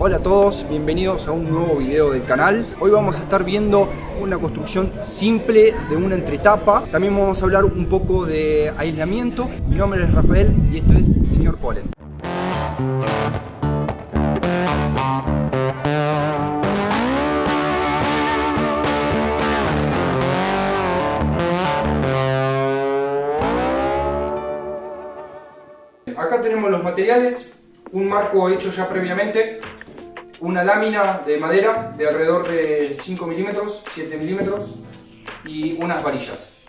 Hola a todos, bienvenidos a un nuevo video del canal. Hoy vamos a estar viendo una construcción simple de una entretapa. También vamos a hablar un poco de aislamiento. Mi nombre es Rafael y esto es Señor Polen. Acá tenemos los materiales, un marco hecho ya previamente, una lámina de madera de alrededor de 5 milímetros, 7 milímetros y unas varillas.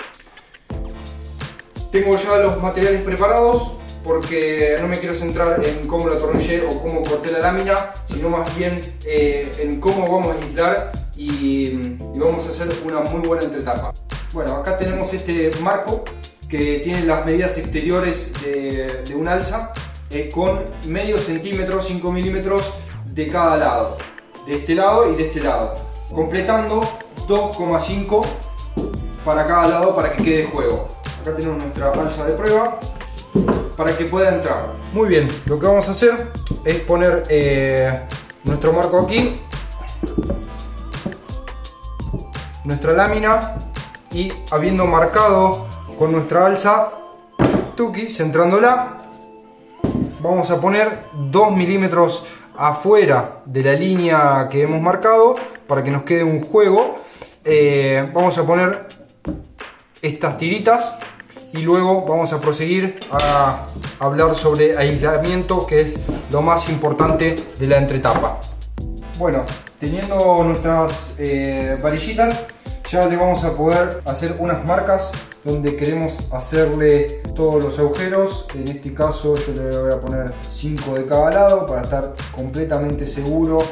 Tengo ya los materiales preparados porque no me quiero centrar en cómo lo atornillé o cómo corté la lámina, sino más bien en cómo vamos a aislar y vamos a hacer una muy buena entretapa. Bueno, acá tenemos este marco que tiene las medidas exteriores de un alza con medio centímetro, 5 milímetros de cada lado, de este lado y de este lado, completando 2,5 para cada lado para que quede juego. Acá tenemos nuestra alza de prueba para que pueda entrar. Muy bien, lo que vamos a hacer es poner nuestro marco aquí, nuestra lámina, y habiendo marcado con nuestra alza tuki, centrándola, vamos a poner 2 milímetros afuera de la línea que hemos marcado para que nos quede un juego. Vamos a poner estas tiritas y luego vamos a proseguir a hablar sobre aislamiento, que es lo más importante de la entretapa. Bueno, teniendo nuestras varillitas, ya le vamos a poder hacer unas marcas donde queremos hacerle todos los agujeros. En este caso yo le voy a poner 5 de cada lado para estar completamente seguro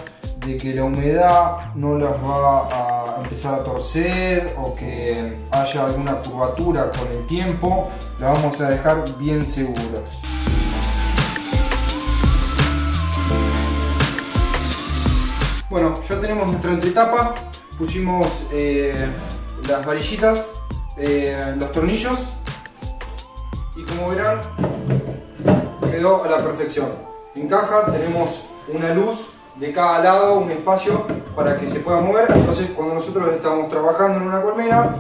de que la humedad no las va a empezar a torcer o que haya alguna curvatura con el tiempo. La vamos a dejar bien seguros. Bueno, ya tenemos nuestra entretapa. Pusimos las varillitas, los tornillos, y como verán quedó a la perfección. Encaja, tenemos una luz de cada lado, un espacio para que se pueda mover. Entonces cuando nosotros estamos trabajando en una colmena,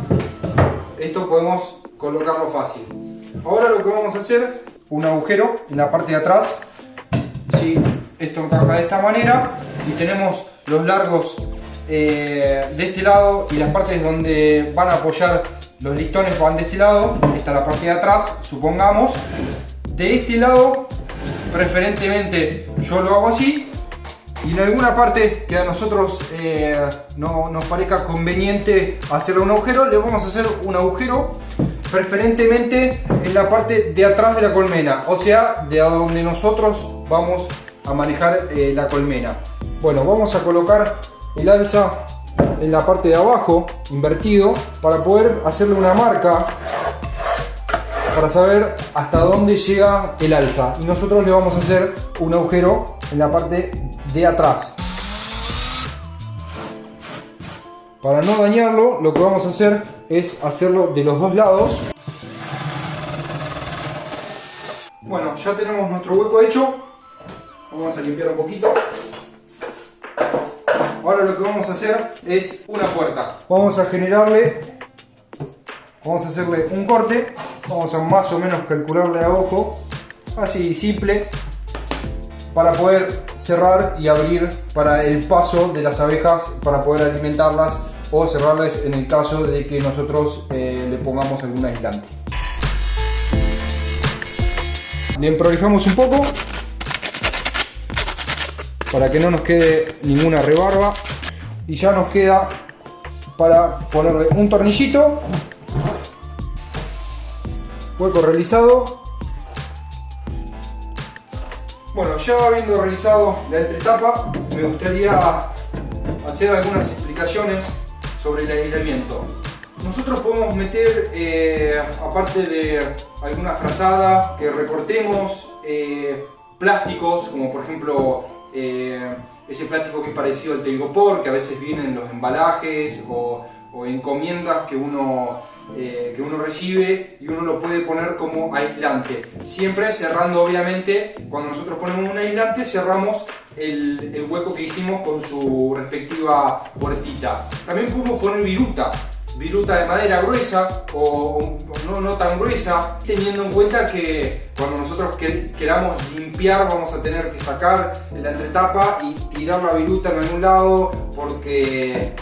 esto podemos colocarlo fácil. Ahora lo que vamos a hacer, un agujero en la parte de atrás. Si esto encaja de esta manera y tenemos los largos de este lado y las partes donde van a apoyar los listones van de este lado, esta es la parte de atrás, supongamos. De este lado, preferentemente yo lo hago así, y en alguna parte que a nosotros no nos parezca conveniente hacerle un agujero, le vamos a hacer un agujero preferentemente en la parte de atrás de la colmena, o sea, de donde nosotros vamos a manejar la colmena. Bueno, vamos a colocar el alza en la parte de abajo, invertido, para poder hacerle una marca para saber hasta dónde llega el alza, y nosotros le vamos a hacer un agujero en la parte de atrás. Para no dañarlo, lo que vamos a hacer es hacerlo de los dos lados. Bueno, ya tenemos nuestro hueco hecho. Vamos a limpiar un poquito. Ahora lo que vamos a hacer es una puerta. Vamos a hacerle un corte. Vamos a más o menos calcularle a ojo, así simple, para poder cerrar y abrir para el paso de las abejas, para poder alimentarlas o cerrarles en el caso de que nosotros le pongamos algún aislante. Le emprolijamos un poco para que no nos quede ninguna rebarba, y ya nos queda para ponerle un tornillito, hueco realizado. Bueno, ya habiendo realizado la entretapa, me gustaría hacer algunas explicaciones sobre el aislamiento. Nosotros podemos meter, aparte de alguna frazada que recortemos, plásticos, como por ejemplo ese plástico que es parecido al telgopor, que a veces viene en los embalajes o encomiendas que uno que uno recibe y uno lo puede poner como aislante. Siempre cerrando, obviamente, cuando nosotros ponemos un aislante, cerramos el hueco que hicimos con su respectiva puertita. También podemos poner viruta de madera gruesa o no tan gruesa, teniendo en cuenta que cuando nosotros queramos limpiar vamos a tener que sacar la entretapa y tirar la viruta en algún lado, porque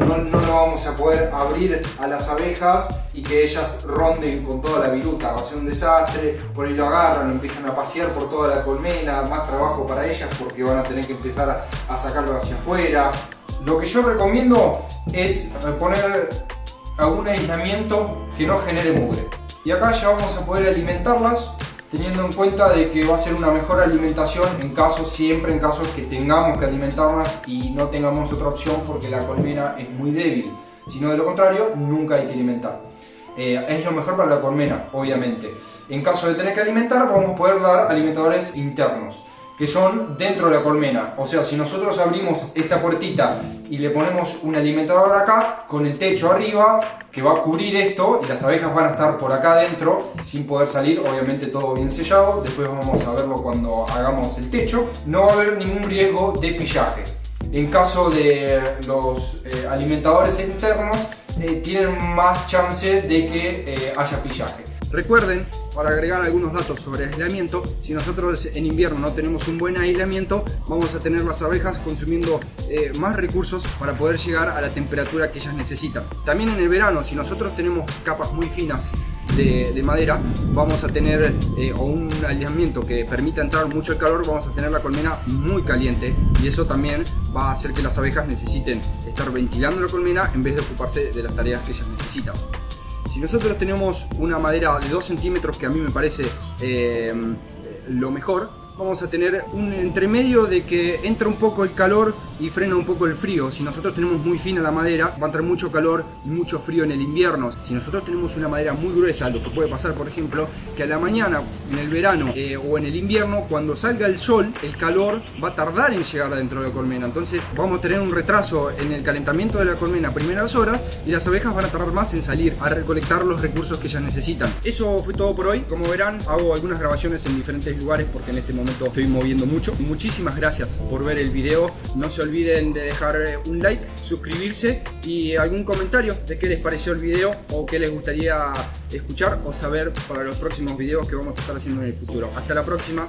no lo vamos a poder abrir a las abejas y que ellas ronden con toda la viruta. Va a ser un desastre, por ahí lo agarran, empiezan a pasear por toda la colmena, más trabajo para ellas porque van a tener que empezar a sacarlo hacia afuera. Lo que yo recomiendo es poner algún aislamiento que no genere mugre. Y acá ya vamos a poder alimentarlas, teniendo en cuenta de que va a ser una mejor alimentación siempre en casos que tengamos que alimentarlas y no tengamos otra opción porque la colmena es muy débil. Si no, de lo contrario, nunca hay que alimentar. Es lo mejor para la colmena, obviamente. En caso de tener que alimentar, vamos a poder dar alimentadores internos, que son dentro de la colmena. O sea, si nosotros abrimos esta puertita y le ponemos un alimentador acá, con el techo arriba, que va a cubrir esto, y las abejas van a estar por acá adentro, sin poder salir, obviamente todo bien sellado. Después vamos a verlo cuando hagamos el techo. No va a haber ningún riesgo de pillaje. En caso de los alimentadores internos, tienen más chance de que haya pillaje. Recuerden, para agregar algunos datos sobre aislamiento, si nosotros en invierno no tenemos un buen aislamiento, vamos a tener las abejas consumiendo más recursos para poder llegar a la temperatura que ellas necesitan. También en el verano, si nosotros tenemos capas muy finas de madera, vamos a tener un aislamiento que permita entrar mucho el calor, vamos a tener la colmena muy caliente, y eso también va a hacer que las abejas necesiten estar ventilando la colmena en vez de ocuparse de las tareas que ellas necesitan. Si nosotros tenemos una madera de 2 centímetros, que a mí me parece lo mejor, vamos a tener un entremedio de que entra un poco el calor y frena un poco el frío. Si nosotros tenemos muy fina la madera, va a entrar mucho calor y mucho frío en el invierno. Si nosotros tenemos una madera muy gruesa, lo que puede pasar, por ejemplo, que a la mañana, en el verano o en el invierno, cuando salga el sol, el calor va a tardar en llegar dentro de la colmena. Entonces vamos a tener un retraso en el calentamiento de la colmena a primeras horas, y las abejas van a tardar más en salir a recolectar los recursos que ellas necesitan. Eso fue todo por hoy. Como verán, hago algunas grabaciones en diferentes lugares porque en este momento estoy moviendo mucho. Muchísimas gracias por ver el video. No se olviden de dejar un like, suscribirse y algún comentario de qué les pareció el video o qué les gustaría escuchar o saber para los próximos videos que vamos a estar haciendo en el futuro. Hasta la próxima.